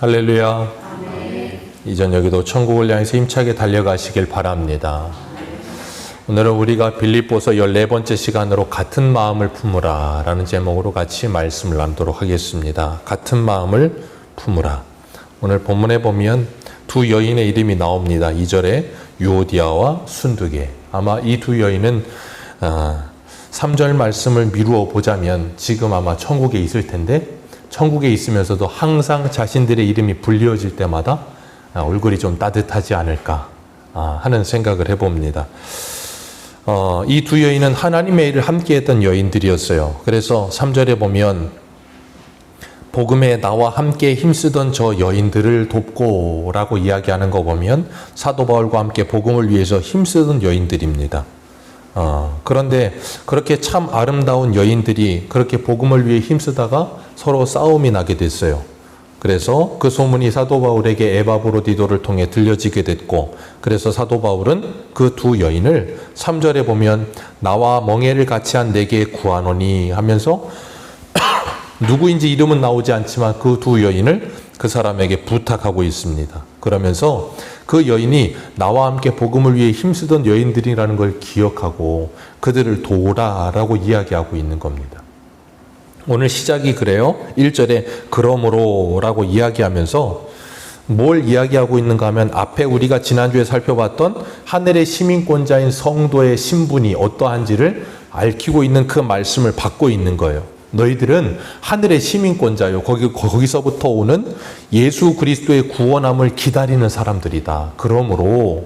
할렐루야. 이 저녁에도 천국을 향해서 힘차게 달려가시길 바랍니다. 오늘은 우리가 빌립보서 14번째 시간으로 같은 마음을 품으라 라는 제목으로 같이 말씀을 나누도록 하겠습니다. 같은 마음을 품으라. 오늘 본문에 보면 두 여인의 이름이 나옵니다. 2절에 유오디아와 순두계. 아마 이 두 여인은 3절 말씀을 미루어 보자면 지금 아마 천국에 있을 텐데, 천국에 있으면서도 항상 자신들의 이름이 불리어질 때마다 얼굴이 좀 따뜻하지 않을까 하는 생각을 해봅니다. 이 두 여인은 하나님의 일을 함께 했던 여인들이었어요. 그래서 3절에 보면 복음에 나와 함께 힘쓰던 저 여인들을 돕고 라고 이야기하는 거 보면 사도 바울과 함께 복음을 위해서 힘쓰던 여인들입니다. 그런데 그렇게 참 아름다운 여인들이 그렇게 복음을 위해 힘쓰다가 서로 싸움이 나게 됐어요. 그래서 그 소문이 사도 바울에게 에바브로디도를 통해 들려지게 됐고, 그래서 사도 바울은 그 두 여인을 3절에 보면 나와 멍에를 같이 한 내게 구하노니 하면서 누구인지 이름은 나오지 않지만 그 두 여인을 그 사람에게 부탁하고 있습니다. 그러면서 그 여인이 나와 함께 복음을 위해 힘쓰던 여인들이라는 걸 기억하고 그들을 도우라라고 이야기하고 있는 겁니다. 오늘 시작이 그래요. 1절에 그러므로 라고 이야기하면서 뭘 이야기하고 있는가 하면 앞에 우리가 지난주에 살펴봤던 하늘의 시민권자인 성도의 신분이 어떠한지를 밝히고 있는 그 말씀을 받고 있는 거예요. 너희들은 하늘의 시민권자요. 거기서부터 오는 예수 그리스도의 구원함을 기다리는 사람들이다. 그러므로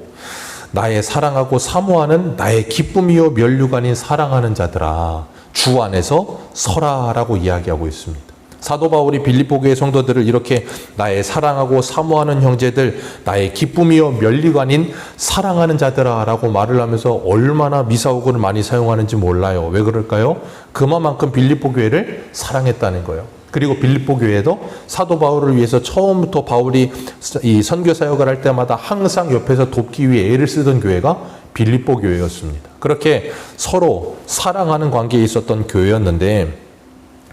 나의 사랑하고 사모하는 나의 기쁨이요 면류가 아닌 사랑하는 자들아, 주 안에서 서라라고 이야기하고 있습니다. 사도 바울이 빌립보 교회 성도들을 이렇게 나의 사랑하고 사모하는 형제들, 나의 기쁨이요 면류가 아닌 사랑하는 자들아 라고 말을 하면서 얼마나 미사오구를 많이 사용하는지 몰라요. 왜 그럴까요? 그만큼 빌립보 교회를 사랑했다는 거예요. 그리고 빌립보 교회도 사도 바울을 위해서 처음부터 바울이 이 선교 사역을 할 때마다 항상 옆에서 돕기 위해 애를 쓰던 교회가 빌립보 교회였습니다. 그렇게 서로 사랑하는 관계에 있었던 교회였는데,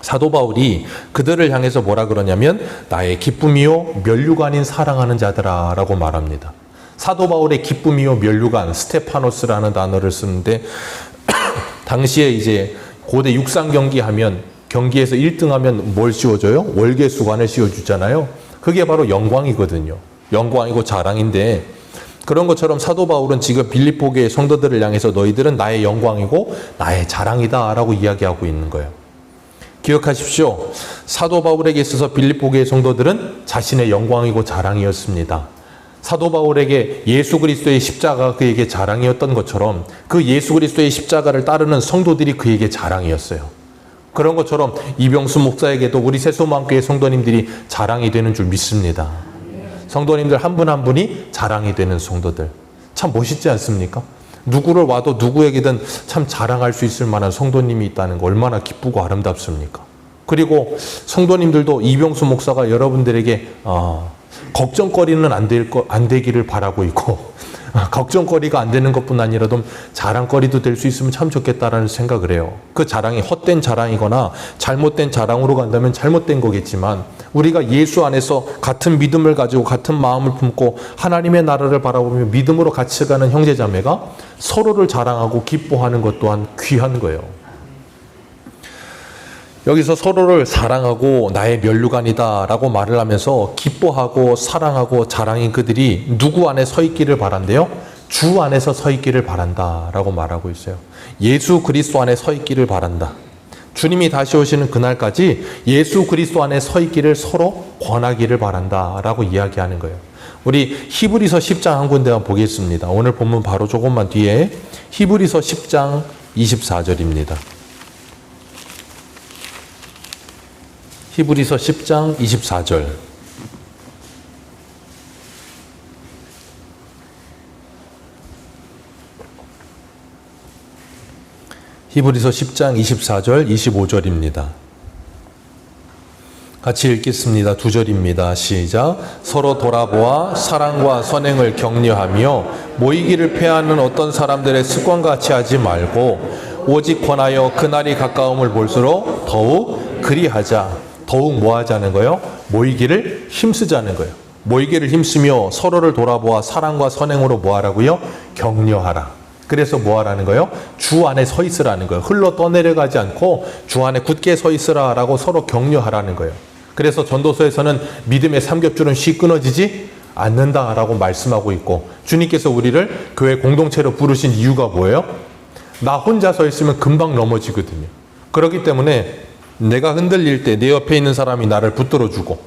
사도 바울이 그들을 향해서 뭐라 그러냐면 나의 기쁨이요 면류가 아닌 사랑하는 자들아 라고 말합니다. 사도 바울의 기쁨이요 면류관, 스테파노스라는 단어를 쓰는데 당시에 이제 고대 육상 경기 하면 경기에서 1등 하면 뭘 씌워줘요? 월계수관을 씌워주잖아요. 그게 바로 영광이거든요. 영광이고 자랑인데, 그런 것처럼 사도 바울은 지금 빌립보 교회 성도들을 향해서 너희들은 나의 영광이고 나의 자랑이다 라고 이야기하고 있는 거예요. 기억하십시오. 사도 바울에게 있어서 빌립보 교회 성도들은 자신의 영광이고 자랑이었습니다. 사도 바울에게 예수 그리스도의 십자가가 그에게 자랑이었던 것처럼 그 예수 그리스도의 십자가를 따르는 성도들이 그에게 자랑이었어요. 그런 것처럼 이병수 목사에게도 우리 새소망교회 성도님들이 자랑이 되는 줄 믿습니다. 성도님들 한 분 한 분이 자랑이 되는 성도들. 참 멋있지 않습니까? 누구를 와도 누구에게든 참 자랑할 수 있을 만한 성도님이 있다는 거 얼마나 기쁘고 아름답습니까? 그리고 성도님들도 이병수 목사가 여러분들에게 걱정거리는 안 되기를 바라고 있고 걱정거리가 안 되는 것뿐 아니라도 자랑거리도 될 수 있으면 참 좋겠다라는 생각을 해요. 그 자랑이 헛된 자랑이거나 잘못된 자랑으로 간다면 잘못된 거겠지만, 우리가 예수 안에서 같은 믿음을 가지고 같은 마음을 품고 하나님의 나라를 바라보며 믿음으로 같이 가는 형제자매가 서로를 자랑하고 기뻐하는 것 또한 귀한 거예요. 여기서 서로를 사랑하고 나의 면류관이다 라고 말을 하면서 기뻐하고 사랑하고 자랑인 그들이 누구 안에 서 있기를 바란대요? 주 안에서 서 있기를 바란다 라고 말하고 있어요. 예수 그리스도 안에 서 있기를 바란다. 주님이 다시 오시는 그날까지 예수 그리스도 안에 서 있기를 서로 권하기를 바란다 라고 이야기하는 거예요. 우리 히브리서 10장 한 군데만 보겠습니다. 오늘 본문 바로 조금만 뒤에 히브리서 10장 24절입니다. 히브리서 10장 24절. 히브리서 10장 24절, 25절입니다. 같이 읽겠습니다. 2절입니다. 시작. 서로 돌아보아 사랑과 선행을 격려하며 모이기를 패하는 어떤 사람들의 습관과 같이 하지 말고 오직 권하여 그날이 가까움을 볼수록 더욱 그리하자. 더욱 뭐 하자는 거예요? 모이기를 힘쓰자는 거예요. 모이기를 힘쓰며 서로를 돌아보아 사랑과 선행으로 뭐 하라고요? 격려하라. 그래서 뭐 하라는 거예요? 주 안에 서 있으라는 거예요. 흘러 떠내려가지 않고 주 안에 굳게 서 있으라라고 서로 격려하라는 거예요. 그래서 전도서에서는 믿음의 삼겹줄은 쉽 끊어지지 않는다라고 말씀하고 있고, 주님께서 우리를 교회 공동체로 부르신 이유가 뭐예요? 나 혼자 서 있으면 금방 넘어지거든요. 그렇기 때문에 내가 흔들릴 때 내 옆에 있는 사람이 나를 붙들어주고,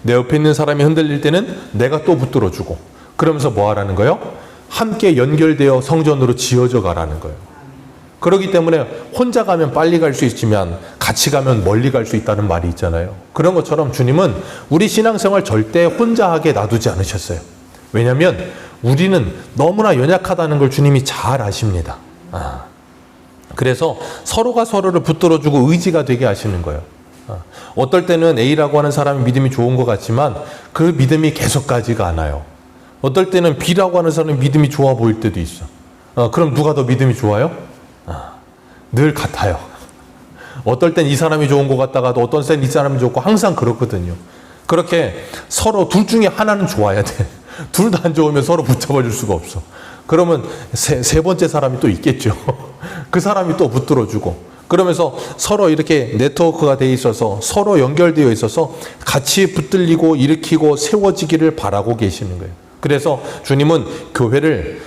내 옆에 있는 사람이 흔들릴 때는 내가 또 붙들어주고, 그러면서 뭐 하라는 거예요? 함께 연결되어 성전으로 지어져 가라는 거예요. 그렇기 때문에 혼자 가면 빨리 갈 수 있지만 같이 가면 멀리 갈 수 있다는 말이 있잖아요. 그런 것처럼 주님은 우리 신앙생활 절대 혼자 하게 놔두지 않으셨어요. 왜냐하면 우리는 너무나 연약하다는 걸 주님이 잘 아십니다. 그래서 서로가 서로를 붙들어주고 의지가 되게 하시는 거예요. 어떨 때는 A라고 하는 사람이 믿음이 좋은 것 같지만 그 믿음이 계속 가지가 않아요. 어떨 때는 B라고 하는 사람이 믿음이 좋아 보일 때도 있어. 그럼 누가 더 믿음이 좋아요? 늘 같아요. 어떨 땐 이 사람이 좋은 것 같다가도 어떤 때는 이 사람이 좋고, 항상 그렇거든요. 그렇게 서로 둘 중에 하나는 좋아야 돼. 둘 다 안 좋으면 서로 붙잡아 줄 수가 없어. 그러면 세 번째 사람이 또 있겠죠. 그 사람이 또 붙들어주고, 그러면서 서로 이렇게 네트워크가 돼 있어서 서로 연결되어 있어서 같이 붙들리고 일으키고 세워지기를 바라고 계시는 거예요. 그래서 주님은 교회를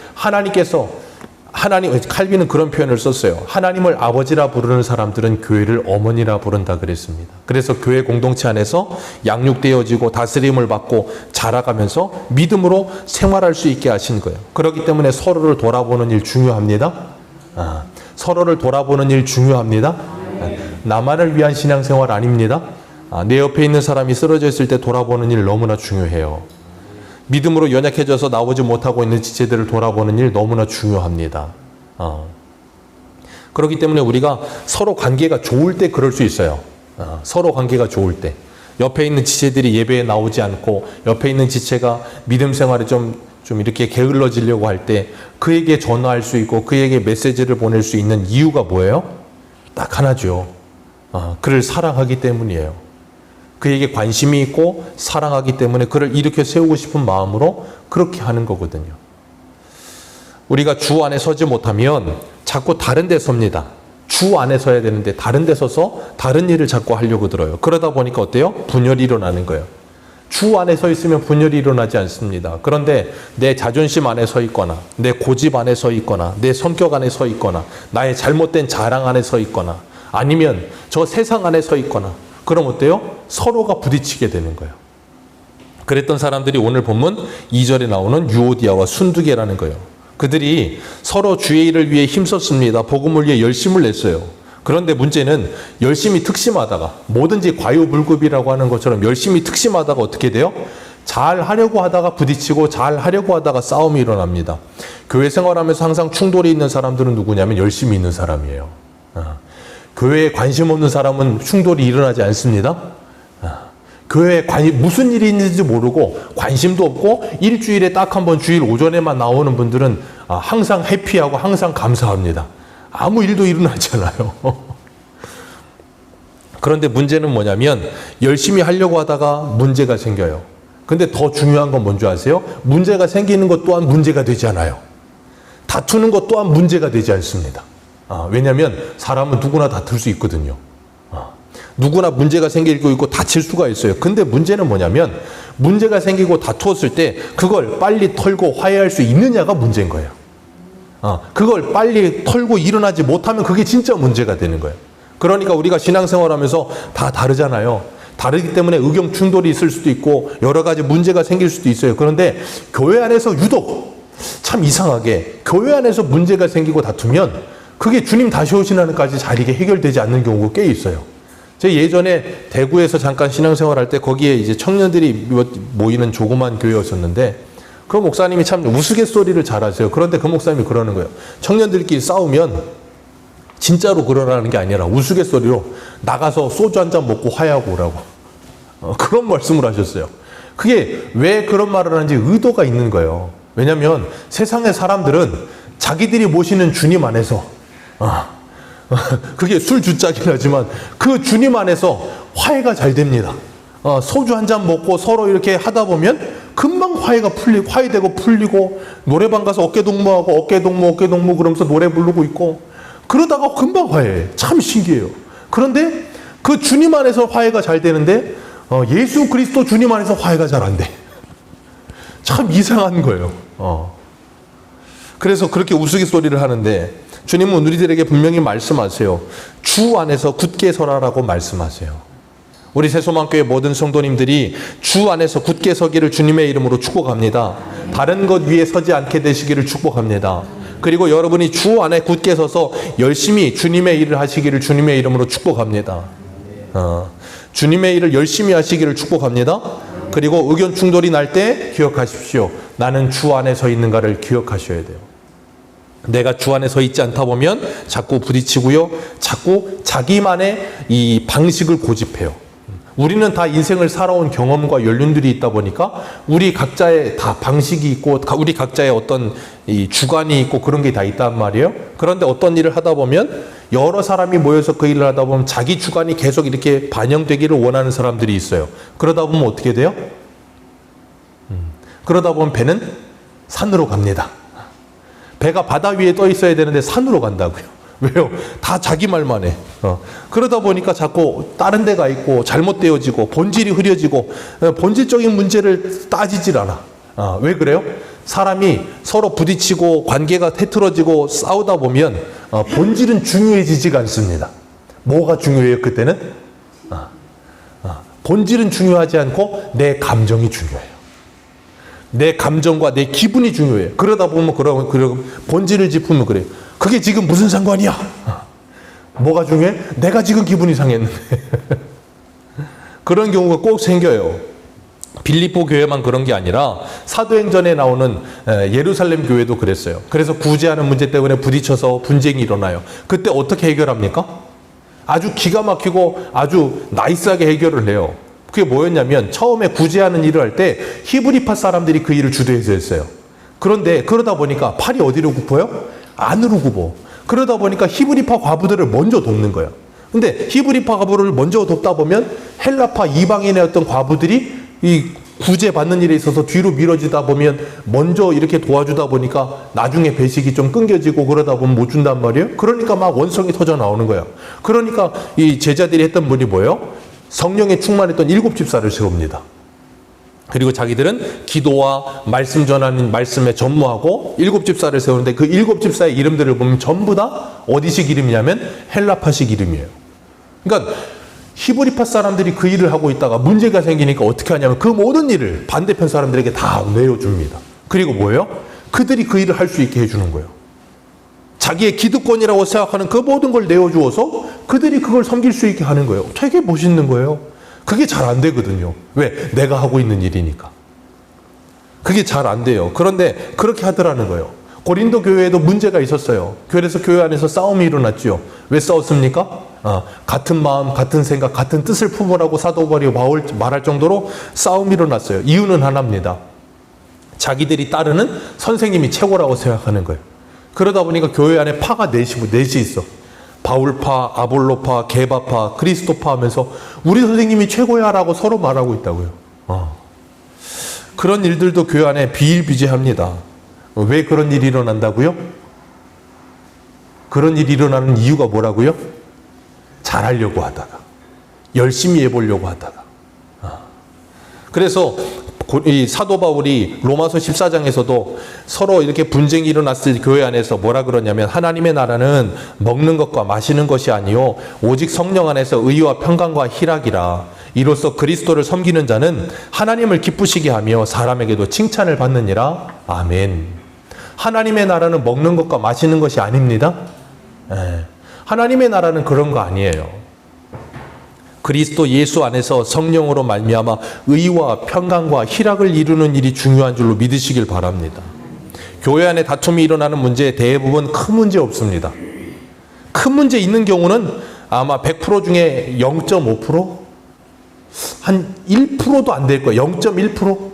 칼빈은 그런 표현을 썼어요. 하나님을 아버지라 부르는 사람들은 교회를 어머니라 부른다 그랬습니다. 그래서 교회 공동체 안에서 양육되어지고 다스림을 받고 자라가면서 믿음으로 생활할 수 있게 하신 거예요. 그렇기 때문에 서로를 돌아보는 일 중요합니다. 서로를 돌아보는 일 중요합니다. 나만을 위한 신앙생활 아닙니다. 내 옆에 있는 사람이 쓰러져 있을 때 돌아보는 일 너무나 중요해요. 믿음으로 연약해져서 나오지 못하고 있는 지체들을 돌아보는 일 너무나 중요합니다. 그렇기 때문에 우리가 서로 관계가 좋을 때 그럴 수 있어요. 서로 관계가 좋을 때. 옆에 있는 지체들이 예배에 나오지 않고 옆에 있는 지체가 믿음 생활에 좀 이렇게 게을러지려고 할 때 그에게 전화할 수 있고 그에게 메시지를 보낼 수 있는 이유가 뭐예요? 딱 하나죠. 그를 사랑하기 때문이에요. 그에게 관심이 있고 사랑하기 때문에 그를 일으켜 세우고 싶은 마음으로 그렇게 하는 거거든요. 우리가 주 안에 서지 못하면 자꾸 다른 데 섭니다. 주 안에 서야 되는데 다른 데 서서 다른 일을 자꾸 하려고 들어요. 그러다 보니까 어때요? 분열이 일어나는 거예요. 주 안에 서 있으면 분열이 일어나지 않습니다. 그런데 내 자존심 안에 서 있거나 내 고집 안에 서 있거나 내 성격 안에 서 있거나 나의 잘못된 자랑 안에 서 있거나 아니면 저 세상 안에 서 있거나, 그럼 어때요? 서로가 부딪히게 되는 거예요. 그랬던 사람들이 오늘 본문 2절에 나오는 유오디아와 순두개라는 거예요. 그들이 서로 주의 일을 위해 힘썼습니다. 복음을 위해 열심을 냈어요. 그런데 문제는 열심히 특심하다가, 뭐든지 과유불급이라고 하는 것처럼 열심히 특심하다가 어떻게 돼요? 잘 하려고 하다가 부딪히고 잘 하려고 하다가 싸움이 일어납니다. 교회 생활하면서 항상 충돌이 있는 사람들은 누구냐면 열심히 있는 사람이에요. 교회에 관심 없는 사람은 충돌이 일어나지 않습니다. 교회에 무슨 일이 있는지 모르고 관심도 없고 일주일에 딱 한 번 주일 오전에만 나오는 분들은 항상 해피하고 항상 감사합니다. 아무 일도 일어나지 않아요. 그런데 문제는 뭐냐면 열심히 하려고 하다가 문제가 생겨요. 근데 더 중요한 건 뭔지 아세요? 문제가 생기는 것 또한 문제가 되지 않아요. 다투는 것 또한 문제가 되지 않습니다. 왜냐하면 사람은 누구나 다툴 수 있거든요. 누구나 문제가 생길 거 있고 다칠 수가 있어요. 근데 문제는 뭐냐면 문제가 생기고 다투었을 때 그걸 빨리 털고 화해할 수 있느냐가 문제인 거예요. 그걸 빨리 털고 일어나지 못하면 그게 진짜 문제가 되는 거예요. 그러니까 우리가 신앙생활하면서 다 다르잖아요. 다르기 때문에 의견 충돌이 있을 수도 있고 여러 가지 문제가 생길 수도 있어요. 그런데 교회 안에서 유독 참 이상하게 교회 안에서 문제가 생기고 다투면 그게 주님 다시 오시는 날까지 잘 이게 해결되지 않는 경우가 꽤 있어요. 제가 예전에 대구에서 잠깐 신앙생활 할 때 거기에 이제 청년들이 모이는 조그만 교회였었는데 그 목사님이 참 우스갯소리를 잘하세요. 그런데 그 목사님이 그러는 거예요. 청년들끼리 싸우면 진짜로 그러라는 게 아니라 우스갯소리로 나가서 소주 한 잔 먹고 화해하고 오라고. 그런 말씀을 하셨어요. 그게 왜 그런 말을 하는지 의도가 있는 거예요. 왜냐하면 세상의 사람들은 자기들이 모시는 주님 안에서 그게 술 주짝이긴 하지만 그 주님 안에서 화해가 잘 됩니다. 소주 한 잔 먹고 서로 이렇게 하다 보면 금방 화해가 풀리고, 화해되고 풀리고, 노래방 가서 어깨동무하고 어깨동무 그러면서 노래 부르고 있고, 그러다가 금방 화해해. 참 신기해요. 그런데 그 주님 안에서 화해가 잘 되는데 예수 그리스도 주님 안에서 화해가 잘 안 돼. 참 이상한 거예요. 그래서 그렇게 우스갯소리를 하는데 주님은 우리들에게 분명히 말씀하세요. 주 안에서 굳게 서라라고 말씀하세요. 우리 새소망교회 모든 성도님들이 주 안에서 굳게 서기를 주님의 이름으로 축복합니다. 다른 것 위에 서지 않게 되시기를 축복합니다. 그리고 여러분이 주 안에 굳게 서서 열심히 주님의 일을 하시기를 주님의 이름으로 축복합니다. 주님의 일을 열심히 하시기를 축복합니다. 그리고 의견 충돌이 날 때 기억하십시오. 나는 주 안에 서 있는가를 기억하셔야 돼요. 내가 주 안에 서 있지 않다 보면 자꾸 부딪히고요. 자꾸 자기만의 이 방식을 고집해요. 우리는 다 인생을 살아온 경험과 연륜들이 있다 보니까 우리 각자의 다 방식이 있고 우리 각자의 어떤 이 주관이 있고 그런 게 다 있단 말이에요. 그런데 어떤 일을 하다 보면 여러 사람이 모여서 그 일을 하다 보면 자기 주관이 계속 이렇게 반영되기를 원하는 사람들이 있어요. 그러다 보면 어떻게 돼요? 그러다 보면 배는 산으로 갑니다. 배가 바다 위에 떠 있어야 되는데 산으로 간다고요. 왜요? 다 자기 말만 해. 그러다 보니까 자꾸 다른 데가 있고 잘못되어지고 본질이 흐려지고 본질적인 문제를 따지질 않아. 왜 그래요? 사람이 서로 부딪히고 관계가 흐트러지고 싸우다 보면 본질은 중요해지지가 않습니다. 뭐가 중요해요 그때는? 본질은 중요하지 않고 내 감정이 중요해요. 내 감정과 내 기분이 중요해요. 그러다 보면 그러고 본질을 짚으면 그래요. 그게 지금 무슨 상관이야? 뭐가 중요해? 내가 지금 기분이 상했는데. 그런 경우가 꼭 생겨요. 빌립보 교회만 그런 게 아니라 사도행전에 나오는 예루살렘 교회도 그랬어요. 그래서 구제하는 문제 때문에 부딪혀서 분쟁이 일어나요. 그때 어떻게 해결합니까? 아주 기가 막히고 아주 나이스하게 해결을 해요. 그게 뭐였냐면 처음에 구제하는 일을 할 때 히브리파 사람들이 그 일을 주도해서 했어요. 그런데 그러다 보니까 팔이 어디로 굽어요? 안으로 굽어. 그러다 보니까 히브리파 과부들을 먼저 돕는 거예요. 근데 히브리파 과부를 먼저 돕다 보면 헬라파 이방인의 어떤 과부들이 이 구제받는 일에 있어서 뒤로 미뤄지다 보면 먼저 이렇게 도와주다 보니까 나중에 배식이 좀 끊겨지고 그러다 보면 못 준단 말이에요. 그러니까 막 원성이 터져 나오는 거예요. 그러니까 이 제자들이 했던 분이 뭐예요? 성령에 충만했던 7집사를 세웁니다. 그리고 자기들은 기도와 말씀 전하는 말씀에 전무하고 7집사를 세우는데 그 7집사의 이름들을 보면 전부 다 어디식 이름이냐면 헬라파식 이름이에요. 그러니까 히브리파 사람들이 그 일을 하고 있다가 문제가 생기니까 어떻게 하냐면 그 모든 일을 반대편 사람들에게 다 내어줍니다. 그리고 뭐예요? 그들이 그 일을 할 수 있게 해주는 거예요. 자기의 기득권이라고 생각하는 그 모든 걸 내어주어서 그들이 그걸 섬길 수 있게 하는 거예요. 되게 멋있는 거예요. 그게 잘 안 되거든요. 왜? 내가 하고 있는 일이니까. 그게 잘 안 돼요. 그런데 그렇게 하더라는 거예요. 고린도 교회에도 문제가 있었어요. 그래서 교회 안에서 싸움이 일어났죠. 왜 싸웠습니까? 같은 마음, 같은 생각, 같은 뜻을 품으라고 사도 바울이 말할 정도로 싸움이 일어났어요. 이유는 하나입니다. 자기들이 따르는 선생님이 최고라고 생각하는 거예요. 그러다 보니까 교회 안에 파가 넷이 있어. 바울파, 아볼로파, 게바파, 그리스도파 하면서 우리 선생님이 최고야 라고 서로 말하고 있다고요. 그런 일들도 교회 안에 비일비재합니다. 왜 그런 일이 일어난다고요? 그런 일이 일어나는 이유가 뭐라고요? 잘하려고 하다가 열심히 해보려고 하다가 그래서 이 사도 바울이 로마서 14장에서도 서로 이렇게 분쟁이 일어났을 때 교회 안에서 뭐라 그러냐면 하나님의 나라는 먹는 것과 마시는 것이 아니요 오직 성령 안에서 의와 평강과 희락이라 이로써 그리스도를 섬기는 자는 하나님을 기쁘시게 하며 사람에게도 칭찬을 받느니라. 아멘. 하나님의 나라는 먹는 것과 마시는 것이 아닙니다. 하나님의 나라는 그런 거 아니에요. 그리스도 예수 안에서 성령으로 말미암아 의와 평강과 희락을 이루는 일이 중요한 줄로 믿으시길 바랍니다. 교회 안에 다툼이 일어나는 문제 대부분 큰 문제 없습니다. 큰 문제 있는 경우는 아마 100% 중에 0.5%? 한 1%도 안 될 거예요. 0.1%?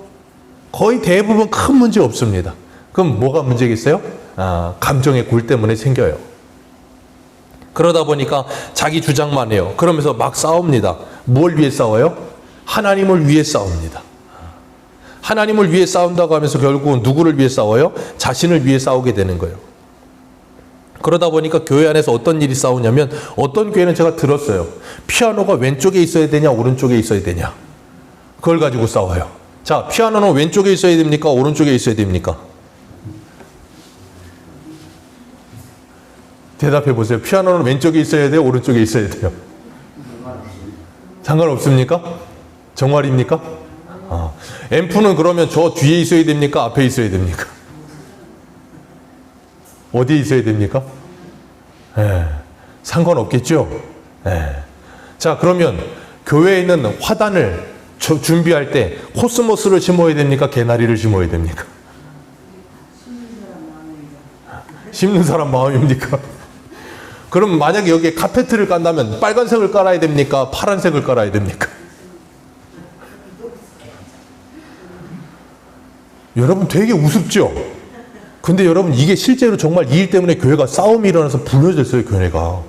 거의 대부분 큰 문제 없습니다. 그럼 뭐가 문제겠어요? 감정의 굴 때문에 생겨요. 그러다 보니까 자기 주장만 해요. 그러면서 막 싸웁니다. 뭘 위해 싸워요? 하나님을 위해 싸웁니다. 하나님을 위해 싸운다고 하면서 결국은 누구를 위해 싸워요? 자신을 위해 싸우게 되는 거예요. 그러다 보니까 교회 안에서 어떤 일이 싸우냐면, 어떤 교회는 제가 들었어요. 피아노가 왼쪽에 있어야 되냐 오른쪽에 있어야 되냐, 그걸 가지고 싸워요. 자, 피아노는 왼쪽에 있어야 됩니까 오른쪽에 있어야 됩니까? 대답해 보세요. 피아노는 왼쪽에 있어야 돼요 오른쪽에 있어야 돼요? 상관없습니까? 정말입니까? 앰프는 그러면 저 뒤에 있어야 됩니까 앞에 있어야 됩니까? 어디에 있어야 됩니까? 상관없겠죠? 자, 그러면 교회에 있는 화단을 준비할 때 코스모스를 심어야 됩니까? 개나리를 심어야 됩니까? 심는 사람 마음입니까? 그럼 만약에 여기에 카페트를 깐다면 빨간색을 깔아야 됩니까? 파란색을 깔아야 됩니까? 여러분 되게 우습죠? 근데 여러분 이게 실제로 정말 이 일 때문에 교회가 싸움이 일어나서 불려졌어요, 교회가.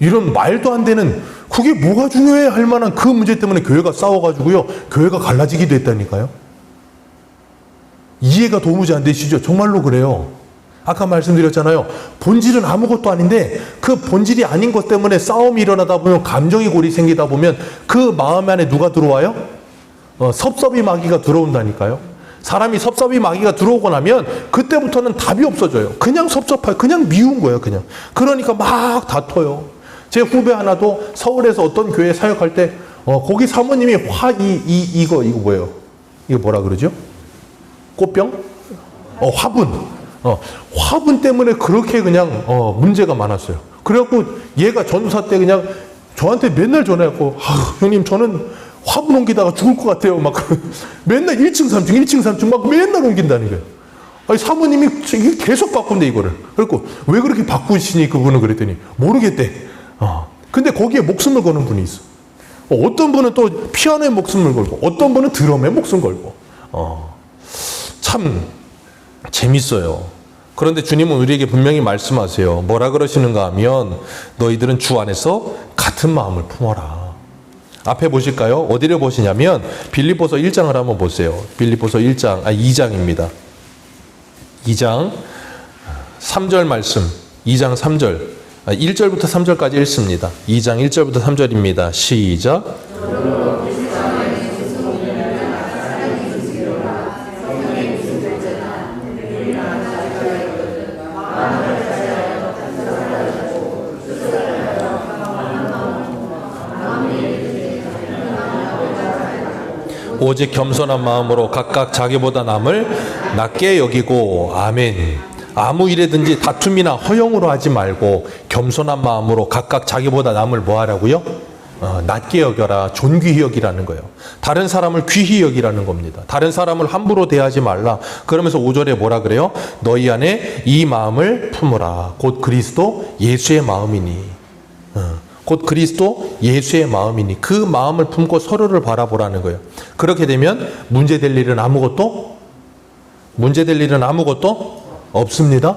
이런 말도 안 되는, 그게 뭐가 중요해 할 만한 그 문제 때문에 교회가 싸워가지고요, 교회가 갈라지기도 했다니까요. 이해가 도무지 안 되시죠? 정말로 그래요. 아까 말씀드렸잖아요. 본질은 아무것도 아닌데 그 본질이 아닌 것 때문에 싸움이 일어나다 보면, 감정의 골이 생기다 보면 그 마음 안에 누가 들어와요? 섭섭이 마귀가 들어온다니까요. 사람이 섭섭이 마귀가 들어오고 나면 그때부터는 답이 없어져요. 그냥 섭섭해요. 그냥 미운 거예요. 그냥. 그러니까 막 다퉈요. 제 후배 하나도 서울에서 어떤 교회 사역할 때 거기 사모님이 이거 뭐예요? 이거 뭐라 그러죠? 꽃병? 화분. 화분 때문에 그렇게 그냥 문제가 많았어요. 그래갖고 얘가 전도사 때 그냥 저한테 맨날 전화해갖고, 형님 저는 화분 옮기다가 죽을 것 같아요. 막 맨날 1층 3층 1층 3층 막 맨날 옮긴다는 거예요. 아니, 사모님이 계속 바꾼대 이거를. 그래갖고 왜 그렇게 바꾸시니 그분은 그랬더니 모르겠대. 근데 거기에 목숨을 거는 분이 있어. 어떤 분은 또 피아노에 목숨을 걸고, 어떤 분은 드럼에 목숨 걸고. 참 재밌어요. 그런데 주님은 우리에게 분명히 말씀하세요. 뭐라 그러시는가 하면, 너희들은 주 안에서 같은 마음을 품어라. 앞에 보실까요? 어디를 보시냐면 빌립보서 1장을 한번 보세요. 빌립보서 2장입니다. 2장 3절 말씀, 2장 3절, 1절부터 3절까지 읽습니다. 2장 1절부터 3절입니다. 시작. 오직 겸손한 마음으로 각각 자기보다 남을 낮게 여기고, 아멘. 아무 일에든지 다툼이나 허영으로 하지 말고 겸손한 마음으로 각각 자기보다 남을 뭐 하라고요? 낮게 여겨라. 존귀히 여기라는 거예요. 다른 사람을 귀히 여기라는 겁니다. 다른 사람을 함부로 대하지 말라. 그러면서 5절에 뭐라 그래요? 너희 안에 이 마음을 품으라. 곧 그리스도 예수의 마음이니. 곧 그리스도 예수의 마음이니. 그 마음을 품고 서로를 바라보라는 거예요. 그렇게 되면 문제될 일은 아무것도 없습니다.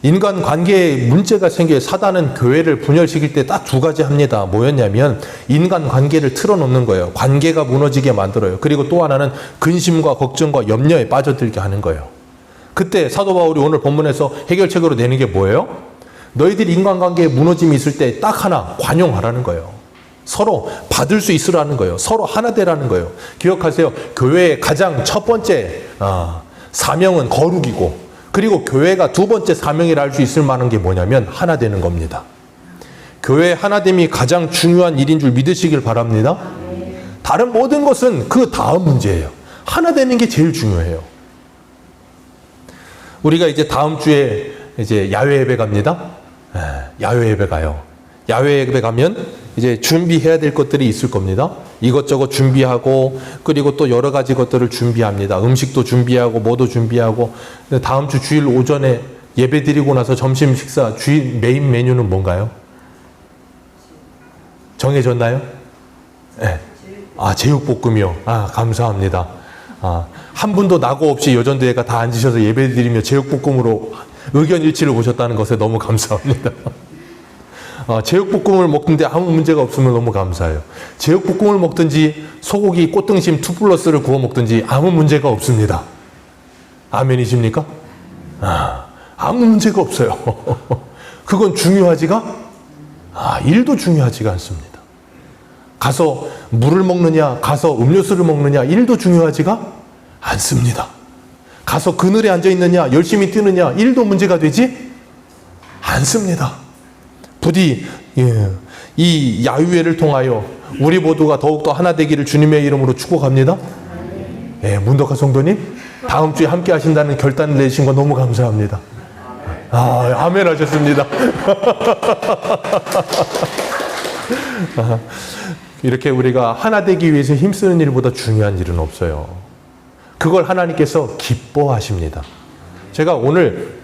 인간 관계에 문제가 생겨 사단은 교회를 분열시킬 때 딱 두 가지 합니다. 뭐였냐면 인간 관계를 틀어놓는 거예요. 관계가 무너지게 만들어요. 그리고 또 하나는 근심과 걱정과 염려에 빠져들게 하는 거예요. 그때 사도 바울이 오늘 본문에서 해결책으로 내는 게 뭐예요? 너희들이 인간관계에 무너짐이 있을 때 딱 하나, 관용하라는 거예요. 서로 받을 수 있으라는 거예요. 서로 하나 되라는 거예요. 기억하세요. 교회의 가장 첫 번째 사명은 거룩이고, 그리고 교회가 두 번째 사명이라 할 수 있을 만한 게 뭐냐면 하나 되는 겁니다. 교회 하나됨이 가장 중요한 일인 줄 믿으시길 바랍니다. 다른 모든 것은 그 다음 문제예요. 하나 되는 게 제일 중요해요. 우리가 이제 다음 주에 이제 야외 예배 갑니다. 야외 예배 가요. 야외 예배 가면 이제 준비해야 될 것들이 있을 겁니다. 이것저것 준비하고, 그리고 또 여러 가지 것들을 준비합니다. 음식도 준비하고 뭐도 준비하고. 다음 주 주일 오전에 예배 드리고 나서 점심 식사 주일 메인 메뉴는 뭔가요? 정해졌나요? 네. 제육볶음이요. 감사합니다. 한 분도 낙오 없이 여전대회가 다 앉으셔서 예배 드리며 제육볶음으로 의견 일치를 보셨다는 것에 너무 감사합니다. 제육볶음을 먹는데 아무 문제가 없으면 너무 감사해요. 제육볶음을 먹든지 소고기 꽃등심 2+를 구워 먹든지 아무 문제가 없습니다. 아멘이십니까? 아무 문제가 없어요. 그건 중요하지가 1도 중요하지가 않습니다. 가서 물을 먹느냐 가서 음료수를 먹느냐 1도 중요하지가 않습니다. 가서 그늘에 앉아 있느냐 열심히 뛰느냐 1도 문제가 되지 않습니다. 부디 이 야유회를 통하여 우리 모두가 더욱더 하나 되기를 주님의 이름으로 축복합니다. 문덕화 성도님 다음 주에 함께 하신다는 결단을 내신 거 너무 감사합니다. 아멘 하셨습니다. 이렇게 우리가 하나 되기 위해서 힘쓰는 일보다 중요한 일은 없어요. 그걸 하나님께서 기뻐하십니다. 제가 오늘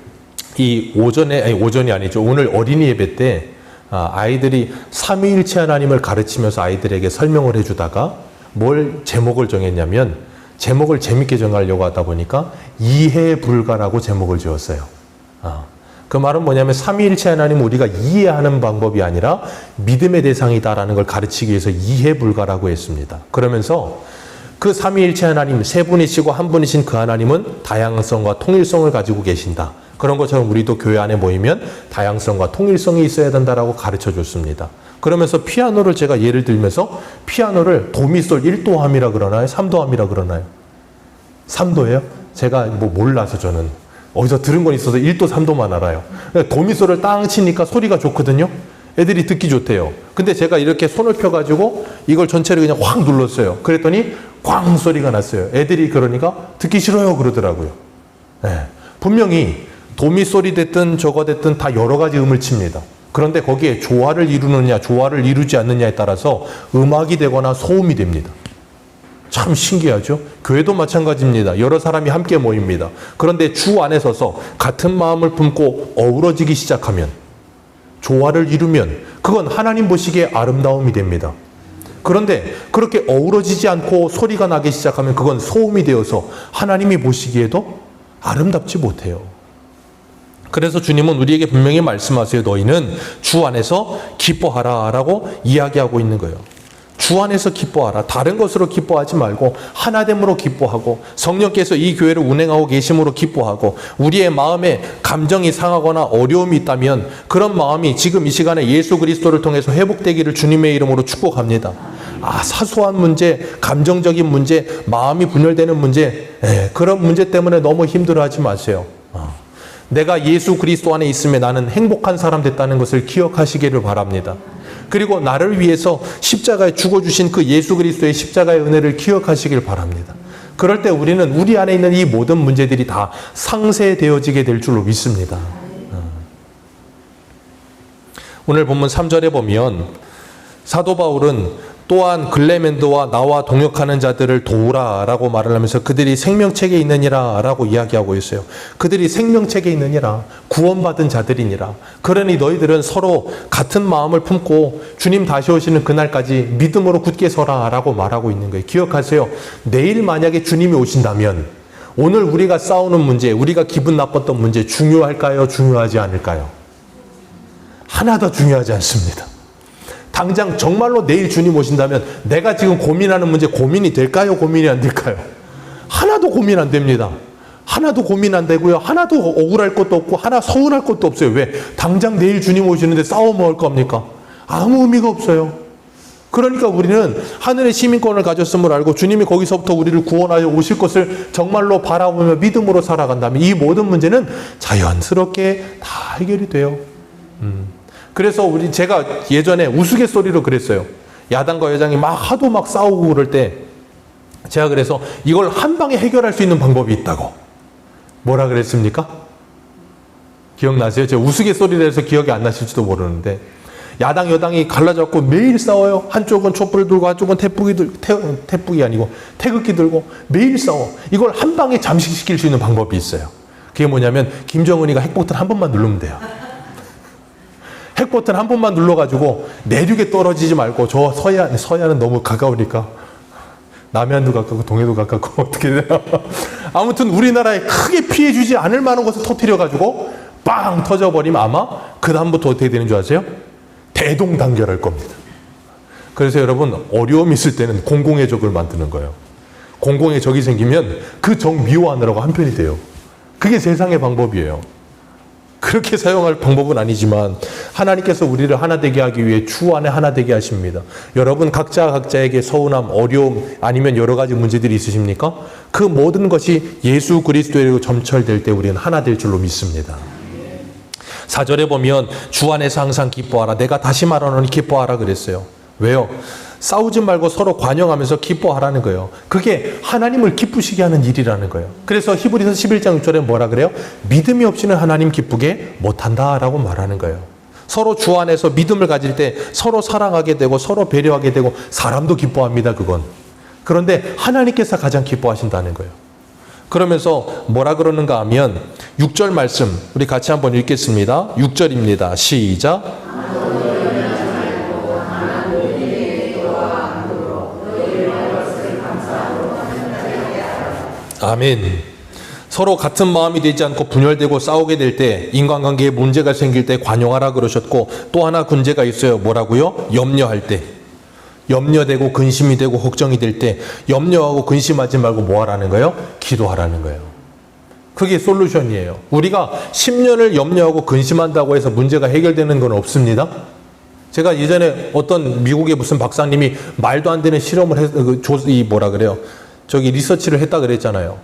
오전이 아니죠. 오늘 어린이 예배 때 아이들이 삼위일체 하나님을 가르치면서 아이들에게 설명을 해주다가 뭘 제목을 정했냐면 제목을 재밌게 정하려고 하다 보니까 이해 불가라고 제목을 지었어요. 그 말은 뭐냐면 삼위일체 하나님은 우리가 이해하는 방법이 아니라 믿음의 대상이다라는 걸 가르치기 위해서 이해 불가라고 했습니다. 그러면서 그 삼위일체 하나님 세 분이시고 한 분이신 그 하나님은 다양성과 통일성을 가지고 계신다. 그런 것처럼 우리도 교회 안에 모이면 다양성과 통일성이 있어야 된다라고 가르쳐 줬습니다. 그러면서 피아노를 제가 예를 들면서 피아노를 도미솔 1도함이라 그러나요? 3도함이라 그러나요? 3도예요? 제가 몰라서 저는 어디서 들은 건 있어서 1도 3도만 알아요. 도미솔을 땅 치니까 소리가 좋거든요. 애들이 듣기 좋대요. 근데 제가 이렇게 손을 펴가지고 이걸 전체를 그냥 확 눌렀어요. 그랬더니 꽝 소리가 났어요. 애들이 그러니까 듣기 싫어요 그러더라고요. 분명히 도미솔이 됐든 저거 됐든 다 여러 가지 음을 칩니다. 그런데 거기에 조화를 이루느냐 조화를 이루지 않느냐에 따라서 음악이 되거나 소음이 됩니다. 참 신기하죠? 교회도 마찬가지입니다. 여러 사람이 함께 모입니다. 그런데 주 안에 서서 같은 마음을 품고 어우러지기 시작하면 조화를 이루면 그건 하나님 보시기에 아름다움이 됩니다. 그런데 그렇게 어우러지지 않고 소리가 나기 시작하면 그건 소음이 되어서 하나님이 보시기에도 아름답지 못해요. 그래서 주님은 우리에게 분명히 말씀하세요. 너희는 주 안에서 기뻐하라 라고 이야기하고 있는 거예요. 주 안에서 기뻐하라. 다른 것으로 기뻐하지 말고 하나됨으로 기뻐하고 성령께서 이 교회를 운행하고 계심으로 기뻐하고 우리의 마음에 감정이 상하거나 어려움이 있다면 그런 마음이 지금 이 시간에 예수 그리스도를 통해서 회복되기를 주님의 이름으로 축복합니다. 사소한 문제, 감정적인 문제, 마음이 분열되는 문제, 그런 문제 때문에 너무 힘들어하지 마세요. 내가 예수 그리스도 안에 있으면 나는 행복한 사람 됐다는 것을 기억하시기를 바랍니다. 그리고 나를 위해서 십자가에 죽어주신 그 예수 그리스도의 십자가의 은혜를 기억하시길 바랍니다. 그럴 때 우리는 우리 안에 있는 이 모든 문제들이 다 상쇄되어지게 될 줄로 믿습니다. 오늘 본문 3절에 보면 사도 바울은 또한 글레멘드와 나와 동역하는 자들을 도우라 라고 말을 하면서 그들이 생명책에 있느니라 라고 이야기하고 있어요. 그들이 생명책에 있느니라, 구원받은 자들이니라. 그러니 너희들은 서로 같은 마음을 품고 주님 다시 오시는 그날까지 믿음으로 굳게 서라 라고 말하고 있는 거예요. 기억하세요. 내일 만약에 주님이 오신다면 오늘 우리가 싸우는 문제, 우리가 기분 나빴던 문제 중요할까요? 중요하지 않을까요? 하나도 중요하지 않습니다. 당장 정말로 내일 주님 오신다면 내가 지금 고민하는 문제 고민이 될까요? 고민이 안 될까요? 하나도 고민 안 됩니다. 하나도 고민 안 되고요. 하나도 억울할 것도 없고 하나 서운할 것도 없어요. 왜? 당장 내일 주님 오시는데 싸워 먹을 겁니까? 아무 의미가 없어요. 그러니까 우리는 하늘의 시민권을 가졌음을 알고 주님이 거기서부터 우리를 구원하여 오실 것을 정말로 바라보며 믿음으로 살아간다면 이 모든 문제는 자연스럽게 다 해결이 돼요. 그래서 제가 예전에 우스갯소리로 그랬어요. 야당과 여당이 하도 막 싸우고 그럴 때 제가 그래서 이걸 한 방에 해결할 수 있는 방법이 있다고. 뭐라 그랬습니까? 기억나세요? 제가 우스갯소리를 해서 기억이 안 나실지도 모르는데 야당 여당이 갈라졌고 매일 싸워요. 한쪽은 촛불 들고 한쪽은 태극기 아니고 태극기 들고 매일 싸워. 이걸 한 방에 잠식시킬 수 있는 방법이 있어요. 그게 뭐냐면 김정은이가 핵폭탄 한 번만 누르면 돼요. 핵버튼 한 번만 눌러가지고 내륙에 떨어지지 말고 저 서해안은 너무 가까우니까 남해안도 가깝고 동해도 가깝고 어떻게 돼요? 아무튼 우리나라에 크게 피해 주지 않을 만한 것을 터뜨려가지고 빵 터져버리면 아마 그 다음부터 어떻게 되는 줄 아세요? 대동단결할 겁니다. 그래서 여러분, 어려움이 있을 때는 공공의 적을 만드는 거예요. 공공의 적이 생기면 그 적 미워하느라고 한편이 돼요. 그게 세상의 방법이에요. 그렇게 사용할 방법은 아니지만 하나님께서 우리를 하나 되게 하기 위해 주 안에 하나 되게 하십니다. 여러분 각자에게 서운함, 어려움 아니면 여러 가지 문제들이 있으십니까? 그 모든 것이 예수 그리스도로 점철될 때 우리는 하나 될 줄로 믿습니다. 4절에 보면 주 안에서 항상 기뻐하라. 내가 다시 말하노니 기뻐하라 그랬어요. 왜요? 싸우지 말고 서로 관용하면서 기뻐하라는 거예요. 그게 하나님을 기쁘시게 하는 일이라는 거예요. 그래서 히브리서 11장 6절에 뭐라 그래요? 믿음이 없이는 하나님 기쁘게 못한다라고 말하는 거예요. 서로 주 안에서 믿음을 가질 때 서로 사랑하게 되고 서로 배려하게 되고 사람도 기뻐합니다. 그건. 그런데 하나님께서 가장 기뻐하신다는 거예요. 그러면서 뭐라 그러는가 하면 6절 말씀 우리 같이 한번 읽겠습니다. 6절입니다. 시작. 아멘. 서로 같은 마음이 되지 않고 분열되고 싸우게 될 때, 인간관계에 문제가 생길 때 관용하라 그러셨고, 또 하나 문제가 있어요. 뭐라고요? 염려할 때. 염려되고 근심이 되고 걱정이 될 때 염려하고 근심하지 말고 뭐 하라는 거예요? 기도하라는 거예요. 그게 솔루션이에요. 우리가 10년을 염려하고 근심한다고 해서 문제가 해결되는 건 없습니다. 제가 예전에 어떤 미국의 무슨 박사님이 말도 안 되는 실험을 리서치를 했다 그랬잖아요.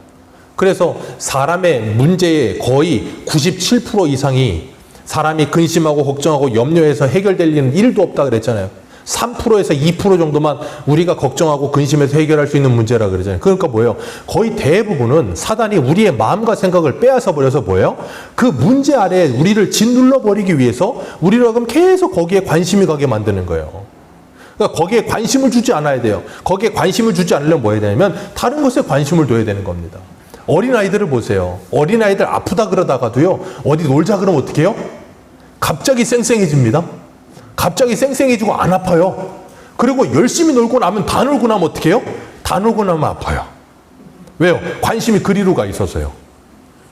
그래서 사람의 문제의 거의 97% 이상이 사람이 근심하고 걱정하고 염려해서 해결될 일은 1도 없다 그랬잖아요. 3%에서 2% 정도만 우리가 걱정하고 근심해서 해결할 수 있는 문제라 그러잖아요. 그러니까 뭐예요? 거의 대부분은 사단이 우리의 마음과 생각을 빼앗아 버려서 뭐예요? 그 문제 아래에 우리를 짓눌러 버리기 위해서 우리를 그럼 계속 거기에 관심이 가게 만드는 거예요. 그러니까 거기에 관심을 주지 않아야 돼요. 거기에 관심을 주지 않으려면 뭐 해야 되냐면 다른 것에 관심을 둬야 되는 겁니다. 어린아이들을 보세요. 어린아이들 아프다 그러다가도요. 어디 놀자 그러면 어떻게 해요? 갑자기 쌩쌩해집니다. 갑자기 쌩쌩해지고 안 아파요. 그리고 열심히 놀고 나면 다 놀고 나면 어떻게 해요? 다 놀고 나면 아파요. 왜요? 관심이 그리로 가 있어서요.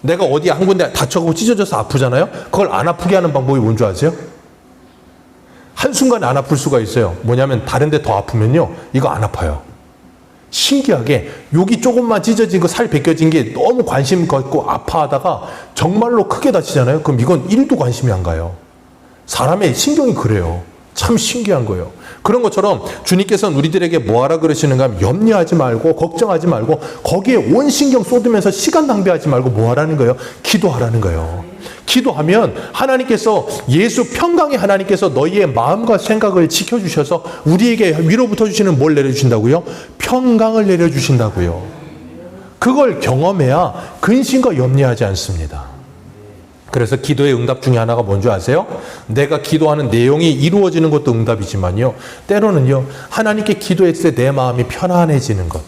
내가 어디 한 군데 다쳐가고 찢어져서 아프잖아요. 그걸 안 아프게 하는 방법이 뭔 줄 아세요? 한순간에 안 아플 수가 있어요. 뭐냐면 다른 데 더 아프면요. 이거 안 아파요. 신기하게 여기 조금만 찢어진 거 살 벗겨진 게 너무 관심 갖고 아파하다가 정말로 크게 다치잖아요. 그럼 이건 1도 관심이 안 가요. 사람의 신경이 그래요. 참 신기한 거예요. 그런 것처럼 주님께서는 우리들에게 뭐하라 그러시는가 하면 염려하지 말고 걱정하지 말고 거기에 온 신경 쏟으면서 시간 낭비하지 말고 뭐하라는 거예요? 기도하라는 거예요. 기도하면 하나님께서 예수 평강의 하나님께서 너희의 마음과 생각을 지켜주셔서 우리에게 위로부터 주시는 뭘 내려주신다고요? 평강을 내려주신다고요. 그걸 경험해야 근심과 염려하지 않습니다. 그래서 기도의 응답 중에 하나가 뭔지 아세요? 내가 기도하는 내용이 이루어지는 것도 응답이지만요. 때로는요. 하나님께 기도했을 때 내 마음이 편안해지는 것.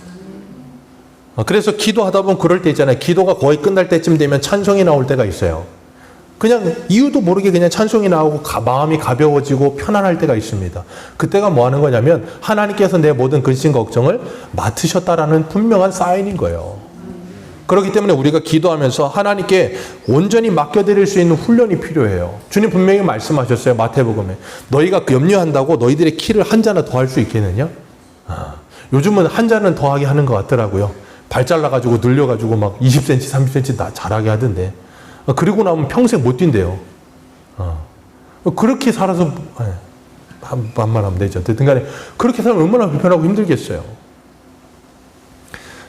그래서 기도하다 보면 그럴 때 있잖아요. 기도가 거의 끝날 때쯤 되면 찬송이 나올 때가 있어요. 그냥 이유도 모르게 그냥 찬송이 나오고 마음이 가벼워지고 편안할 때가 있습니다. 그때가 뭐 하는 거냐면 하나님께서 내 모든 근심 걱정을 맡으셨다라는 분명한 사인인 거예요. 그렇기 때문에 우리가 기도하면서 하나님께 온전히 맡겨드릴 수 있는 훈련이 필요해요. 주님 분명히 말씀하셨어요. 마태복음에. 너희가 염려한다고 너희들의 키를 한 자나 더 할 수 있겠느냐? 요즘은 한 자는 더하게 하는 것 같더라고요. 발 잘라가지고 늘려가지고 막 20cm, 30cm 자라게 하던데. 그리고 나면 평생 못 뛴대요. 그렇게 살아서, 반말하면 되죠. 어쨌든 간에 그렇게 살면 얼마나 불편하고 힘들겠어요.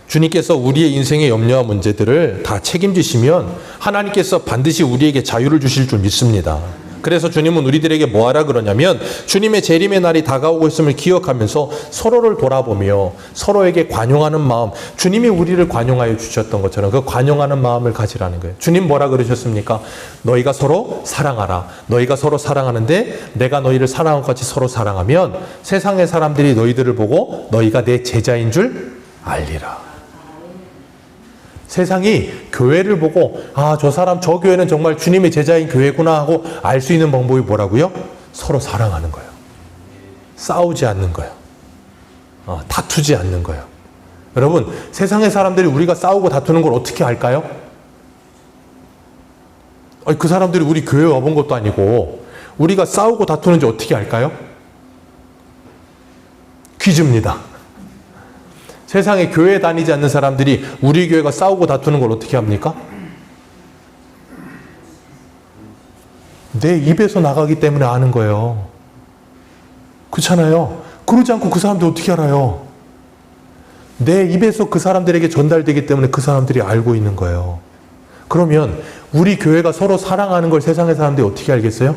주님께서 우리의 인생의 염려와 문제들을 다 책임지시면 하나님께서 반드시 우리에게 자유를 주실 줄 믿습니다. 그래서 주님은 우리들에게 뭐하라 그러냐면 주님의 재림의 날이 다가오고 있음을 기억하면서 서로를 돌아보며 서로에게 관용하는 마음, 주님이 우리를 관용하여 주셨던 것처럼 그 관용하는 마음을 가지라는 거예요. 주님 뭐라 그러셨습니까? 너희가 서로 사랑하라. 너희가 서로 사랑하는데 내가 너희를 사랑한 것 같이 서로 사랑하면 세상의 사람들이 너희들을 보고 너희가 내 제자인 줄 알리라. 세상이 교회를 보고 저 사람 저 교회는 정말 주님의 제자인 교회구나 하고 알 수 있는 방법이 뭐라고요? 서로 사랑하는 거예요. 싸우지 않는 거예요. 다투지 않는 거예요. 여러분 세상의 사람들이 우리가 싸우고 다투는 걸 어떻게 알까요? 아니, 그 사람들이 우리 교회에 와본 것도 아니고 우리가 싸우고 다투는지 어떻게 알까요? 퀴즈입니다. 세상에 교회 다니지 않는 사람들이 우리 교회가 싸우고 다투는 걸 어떻게 합니까? 내 입에서 나가기 때문에 아는 거예요. 그렇잖아요. 그러지 않고 그 사람들 어떻게 알아요? 내 입에서 그 사람들에게 전달되기 때문에 그 사람들이 알고 있는 거예요. 그러면 우리 교회가 서로 사랑하는 걸 세상의 사람들이 어떻게 알겠어요?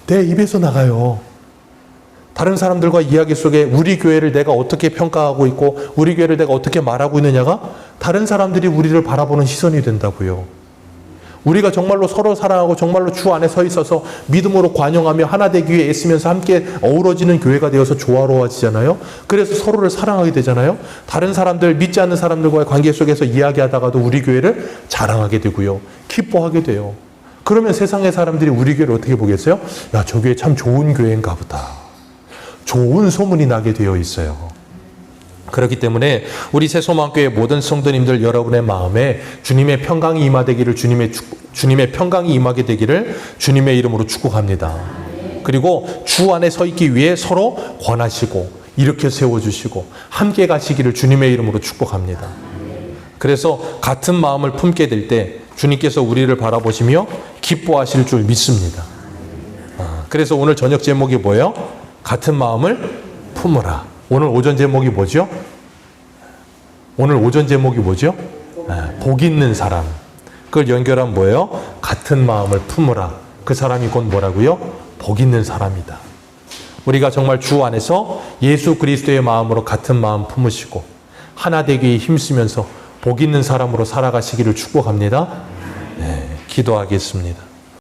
내 입에서 나가요. 다른 사람들과 이야기 속에 우리 교회를 내가 어떻게 평가하고 있고 우리 교회를 내가 어떻게 말하고 있느냐가 다른 사람들이 우리를 바라보는 시선이 된다고요. 우리가 정말로 서로 사랑하고 정말로 주 안에 서 있어서 믿음으로 관용하며 하나 되기 위해 애쓰면서 함께 어우러지는 교회가 되어서 조화로워지잖아요. 그래서 서로를 사랑하게 되잖아요. 다른 사람들, 믿지 않는 사람들과의 관계 속에서 이야기하다가도 우리 교회를 자랑하게 되고요. 기뻐하게 돼요. 그러면 세상의 사람들이 우리 교회를 어떻게 보겠어요? 야, 저 교회 참 좋은 교회인가 보다. 좋은 소문이 나게 되어 있어요. 그렇기 때문에 우리 새소망교회 모든 성도님들 여러분의 마음에 주님의 평강이 임하되기를 주님의 평강이 임하게 되기를 주님의 이름으로 축복합니다. 그리고 주 안에 서 있기 위해 서로 권하시고 일으켜 세워주시고 함께 가시기를 주님의 이름으로 축복합니다. 그래서 같은 마음을 품게 될 때 주님께서 우리를 바라보시며 기뻐하실 줄 믿습니다. 그래서 오늘 저녁 제목이 뭐예요? 같은 마음을 품으라. 오늘 오전 제목이 뭐죠? 오늘 오전 제목이 뭐죠? 복 있는 사람. 그걸 연결하면 뭐예요? 같은 마음을 품으라. 그 사람이 곧 뭐라고요? 복 있는 사람이다. 우리가 정말 주 안에서 예수 그리스도의 마음으로 같은 마음 품으시고 하나 되기에 힘쓰면서 복 있는 사람으로 살아가시기를 축복합니다. 네, 기도하겠습니다.